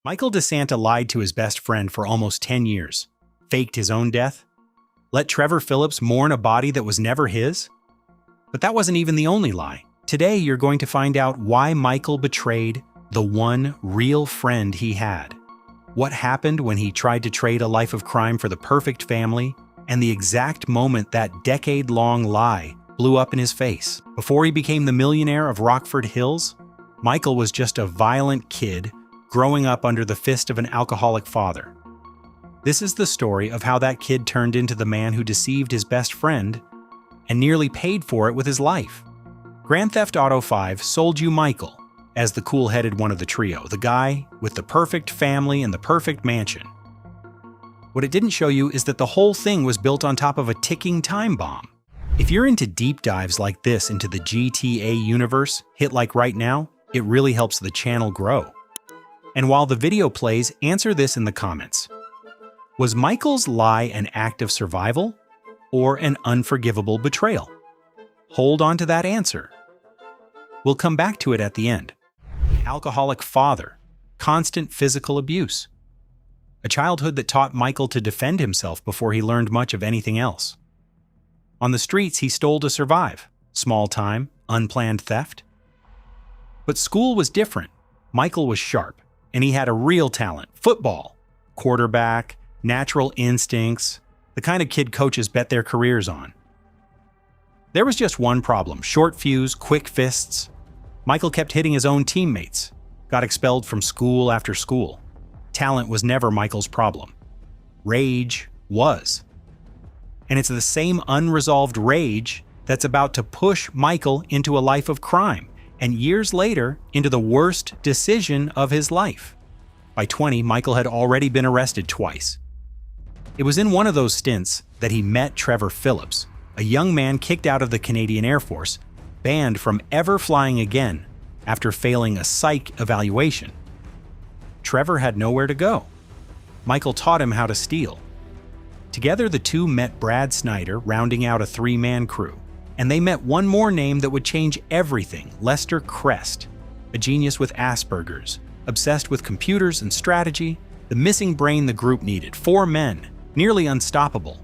Michael DeSanta lied to his best friend for almost 10 years, faked his own death, let Trevor Philips mourn a body that was never his. But that wasn't even the only lie. Today, you're going to find out why Michael betrayed the one real friend he had. What happened when he tried to trade a life of crime for the perfect family, and the exact moment that decade-long lie blew up in his face. Before he became the millionaire of Rockford Hills, Michael was just a violent kid growing up under the fist of an alcoholic father. This is the story of how that kid turned into the man who deceived his best friend and nearly paid for it with his life. Grand Theft Auto 5 sold you Michael as the cool-headed one of the trio, the guy with the perfect family and the perfect mansion. What it didn't show you is that the whole thing was built on top of a ticking time bomb. If you're into deep dives like this into the GTA universe, hit like right now, it really helps the channel grow. And while the video plays, answer this in the comments. Was Michael's lie an act of survival or an unforgivable betrayal? Hold on to that answer. We'll come back to it at the end. Alcoholic father, constant physical abuse. A childhood that taught Michael to defend himself before he learned much of anything else. On the streets, he stole to survive. Small time, unplanned theft. But school was different. Michael was sharp, and he had a real talent. Football, quarterback, natural instincts, the kind of kid coaches bet their careers on. There was just one problem: short fuse, quick fists. Michael kept hitting his own teammates, got expelled from school after school. Talent was never Michael's problem. Rage was. And it's the same unresolved rage that's about to push Michael into a life of crime, and years later, into the worst decision of his life. By 20, Michael had already been arrested twice. It was in one of those stints that he met Trevor Philips, a young man kicked out of the Canadian Air Force, banned from ever flying again after failing a psych evaluation. Trevor had nowhere to go. Michael taught him how to steal. Together, the two met Brad Snyder, rounding out a three-man crew. And they met one more name that would change everything: Lester Crest, a genius with Asperger's, obsessed with computers and strategy, the missing brain the group needed. 4 men, nearly unstoppable.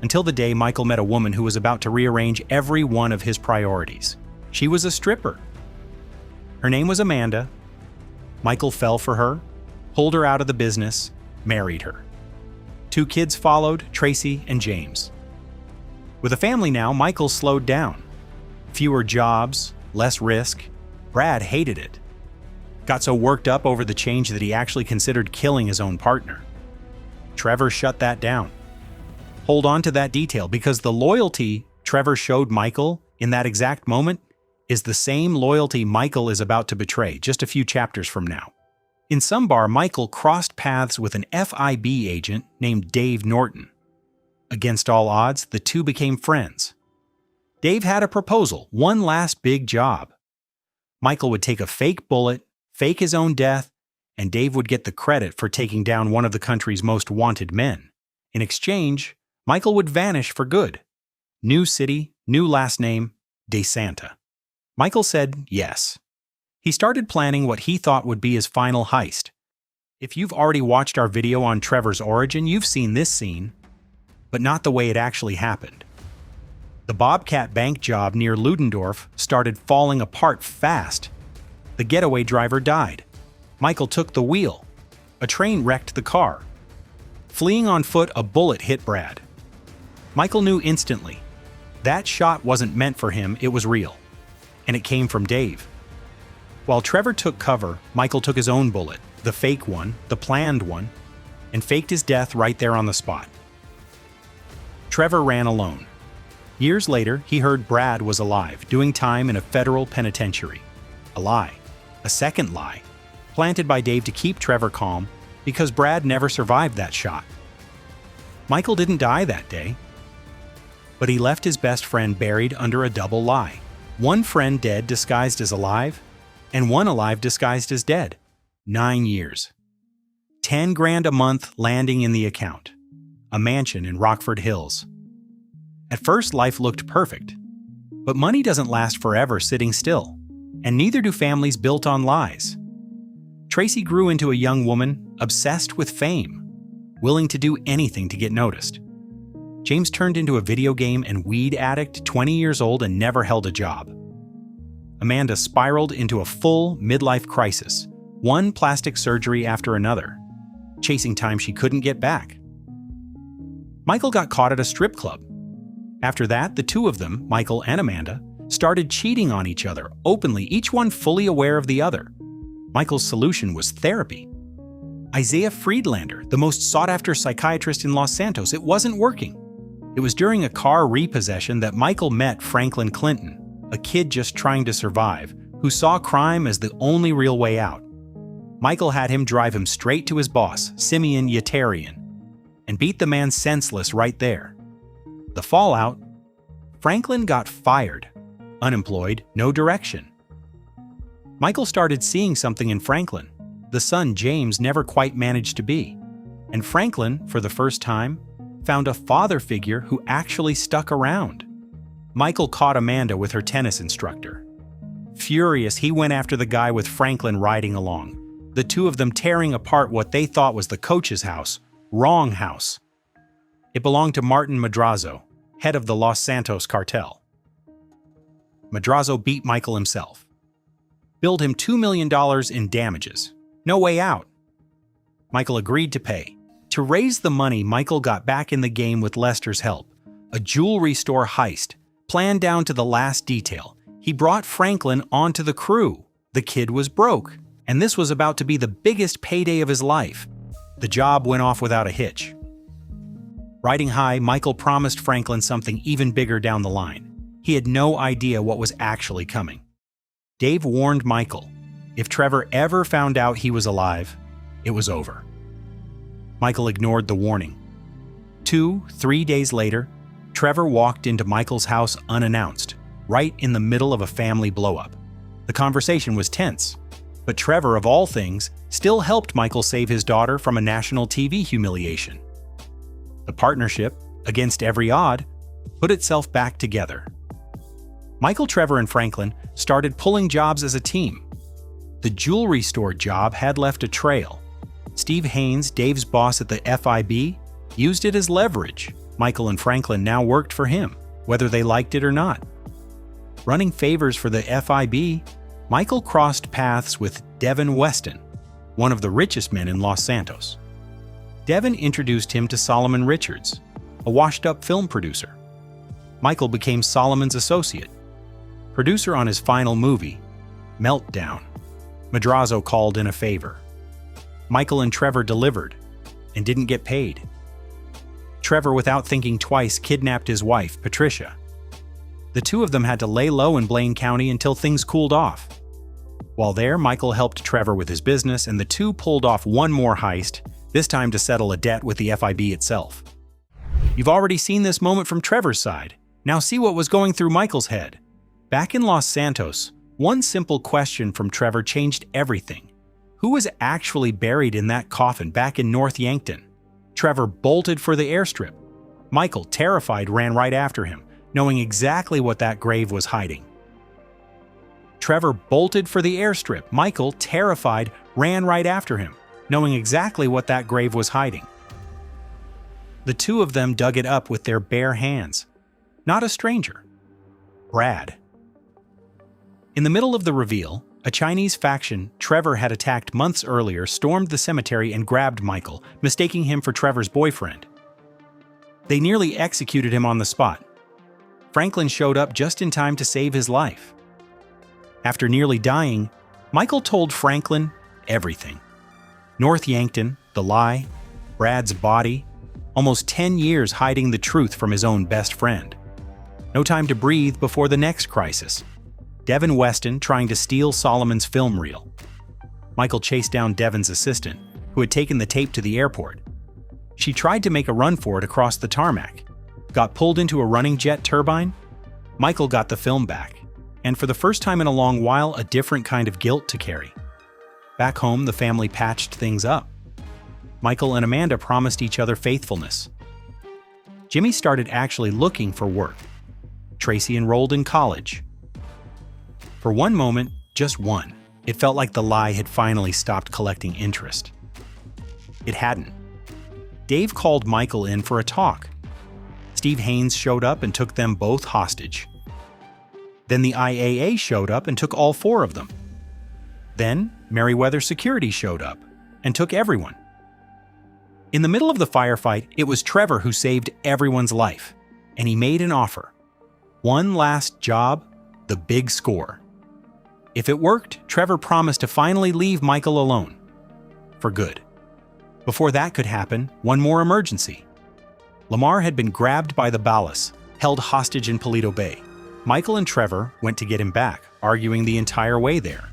Until the day Michael met a woman who was about to rearrange every one of his priorities. She was a stripper. Her name was Amanda. Michael fell for her, pulled her out of the business, married her. 2 kids followed, Tracy and James. With a family now, Michael slowed down. Fewer jobs, less risk. Brad hated it. Got so worked up over the change that he actually considered killing his own partner. Trevor shut that down. Hold on to that detail, because the loyalty Trevor showed Michael in that exact moment is the same loyalty Michael is about to betray just a few chapters from now. In some bar, Michael crossed paths with an FIB agent named Dave Norton. Against all odds, the two became friends. Dave had a proposal, one last big job. Michael would take a fake bullet, fake his own death, and Dave would get the credit for taking down one of the country's most wanted men. In exchange, Michael would vanish for good. New city, new last name, DeSanta. Michael said yes. He started planning what he thought would be his final heist. If you've already watched our video on Trevor's origin, you've seen this scene, but not the way it actually happened. The Bobcat bank job near Ludendorff started falling apart fast. The getaway driver died. Michael took the wheel. A train wrecked the car. Fleeing on foot, a bullet hit Brad. Michael knew instantly. That shot wasn't meant for him, it was real. And it came from Dave. While Trevor took cover, Michael took his own bullet, the fake one, the planned one, and faked his death right there on the spot. Trevor ran alone. Years later, he heard Brad was alive, doing time in a federal penitentiary. A lie. A second lie, planted by Dave to keep Trevor calm, because Brad never survived that shot. Michael didn't die that day, but he left his best friend buried under a double lie. One friend dead disguised as alive, and one alive disguised as dead. 9 years. 10 grand a month landing in the account. A mansion in Rockford Hills. At first, life looked perfect. But money doesn't last forever sitting still, and neither do families built on lies. Tracy grew into a young woman obsessed with fame, willing to do anything to get noticed. James turned into a video game and weed addict, 20 years old and never held a job. Amanda spiraled into a full midlife crisis, one plastic surgery after another, chasing time she couldn't get back. Michael got caught at a strip club. After that, the two of them, Michael and Amanda, started cheating on each other openly, each one fully aware of the other. Michael's solution was therapy. Isaiah Friedlander, the most sought-after psychiatrist in Los Santos, it wasn't working. It was during a car repossession that Michael met Franklin Clinton, a kid just trying to survive, who saw crime as the only real way out. Michael had him drive him straight to his boss, Simeon Yetarian, and beat the man senseless right there. The fallout? Franklin got fired. Unemployed, no direction. Michael started seeing something in Franklin, the son James never quite managed to be. And Franklin, for the first time, found a father figure who actually stuck around. Michael caught Amanda with her tennis instructor. Furious, he went after the guy with Franklin riding along, the two of them tearing apart what they thought was the coach's house. Wrong house. It belonged to Martin Madrazo, head of the Los Santos cartel. Madrazo beat Michael himself. Billed him $2 million in damages. No way out. Michael agreed to pay. To raise the money, Michael got back in the game with Lester's help. A jewelry store heist, planned down to the last detail. He brought Franklin onto the crew. The kid was broke, and this was about to be the biggest payday of his life. The job went off without a hitch. Riding high, Michael promised Franklin something even bigger down the line. He had no idea what was actually coming. Dave warned Michael, if Trevor ever found out he was alive, it was over. Michael ignored the warning. 2-3 days later, Trevor walked into Michael's house unannounced, right in the middle of a family blowup. The conversation was tense, but Trevor, of all things, still helped Michael save his daughter from a national TV humiliation. The partnership, against every odd, put itself back together. Michael, Trevor, and Franklin started pulling jobs as a team. The jewelry store job had left a trail. Steve Haynes, Dave's boss at the FIB, used it as leverage. Michael and Franklin now worked for him, whether they liked it or not. Running favors for the FIB, Michael crossed paths with Devin Weston, one of the richest men in Los Santos. Devin introduced him to Solomon Richards, a washed-up film producer. Michael became Solomon's associate, producer on his final movie, Meltdown. Madrazo called in a favor. Michael and Trevor delivered and didn't get paid. Trevor, without thinking twice, kidnapped his wife, Patricia. The two of them had to lay low in Blaine County until things cooled off. While there, Michael helped Trevor with his business, and the two pulled off one more heist, this time to settle a debt with the FIB itself. You've already seen this moment from Trevor's side. Now see what was going through Michael's head. Back in Los Santos, one simple question from Trevor changed everything. Who was actually buried in that coffin back in North Yankton? Trevor bolted for the airstrip. Michael, terrified, ran right after him, knowing exactly what that grave was hiding. Trevor bolted for the airstrip. Michael, terrified, ran right after him, knowing exactly what that grave was hiding. The two of them dug it up with their bare hands. Not a stranger. Brad. In the middle of the reveal, a Chinese faction Trevor had attacked months earlier stormed the cemetery and grabbed Michael, mistaking him for Trevor's boyfriend. They nearly executed him on the spot. Franklin showed up just in time to save his life. After nearly dying, Michael told Franklin everything. North Yankton, the lie, Brad's body, almost 10 years hiding the truth from his own best friend. No time to breathe before the next crisis. Devin Weston trying to steal Solomon's film reel. Michael chased down Devin's assistant, who had taken the tape to the airport. She tried to make a run for it across the tarmac, got pulled into a running jet turbine. Michael got the film back, and for the first time in a long while, a different kind of guilt to carry. Back home, the family patched things up. Michael and Amanda promised each other faithfulness. Jimmy started actually looking for work. Tracy enrolled in college. For one moment, just one, It felt like the lie had finally stopped collecting interest. It hadn't. Dave called Michael in for a talk. Steve Haynes showed up and took them both hostage. Then the IAA showed up and took all 4 of them. Then Merriweather Security showed up and took everyone. In the middle of the firefight, it was Trevor who saved everyone's life, and he made an offer. One last job, the big score. If it worked, Trevor promised to finally leave Michael alone. For good. Before that could happen, one more emergency. Lamar had been grabbed by the Ballas, held hostage in Paleto Bay. Michael and Trevor went to get him back, arguing the entire way there.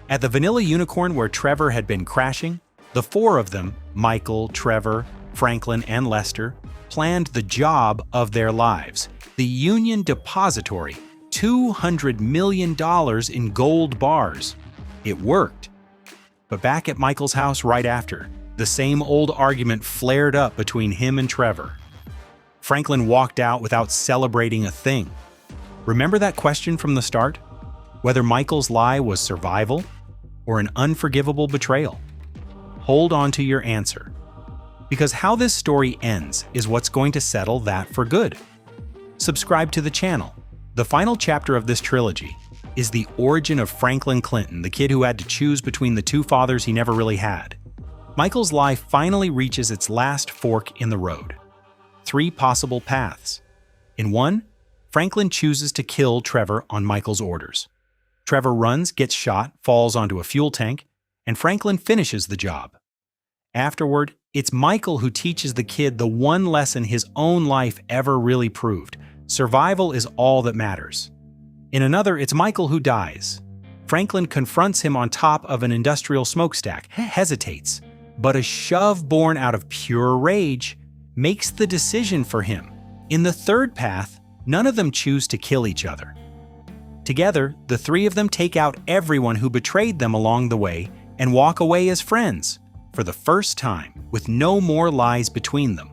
At the Vanilla Unicorn where Trevor had been crashing, the 4 of them, Michael, Trevor, Franklin, and Lester, planned the job of their lives, the Union Depository, $200 million in gold bars. It worked. But back at Michael's house right after, the same old argument flared up between him and Trevor. Franklin walked out without celebrating a thing. Remember that question from the start? Whether Michael's lie was survival or an unforgivable betrayal? Hold on to your answer. Because how this story ends is what's going to settle that for good. Subscribe to the channel. The final chapter of this trilogy is the origin of Franklin Clinton, the kid who had to choose between the 2 fathers he never really had. Michael's lie finally reaches its last fork in the road. 3 possible paths. In one, Franklin chooses to kill Trevor on Michael's orders. Trevor runs, gets shot, falls onto a fuel tank, and Franklin finishes the job. Afterward, it's Michael who teaches the kid the one lesson his own life ever really proved. Survival is all that matters. In another, it's Michael who dies. Franklin confronts him on top of an industrial smokestack, hesitates, but a shove born out of pure rage makes the decision for him. In the third path, none of them choose to kill each other. Together, the 3 of them take out everyone who betrayed them along the way and walk away as friends, for the first time, with no more lies between them.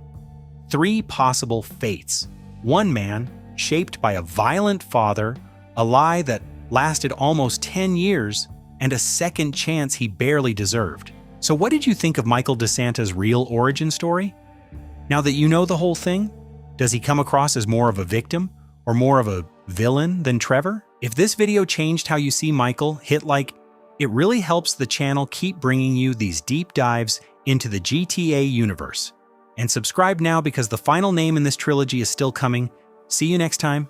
3 possible fates. One man, shaped by a violent father, a lie that lasted almost 10 years, and a second chance he barely deserved. So what did you think of Michael DeSanta's real origin story? Now that you know the whole thing, does he come across as more of a victim or more of a villain than Trevor? If this video changed how you see Michael, hit like. It really helps the channel keep bringing you these deep dives into the GTA universe. And subscribe now because the final name in this trilogy is still coming. See you next time.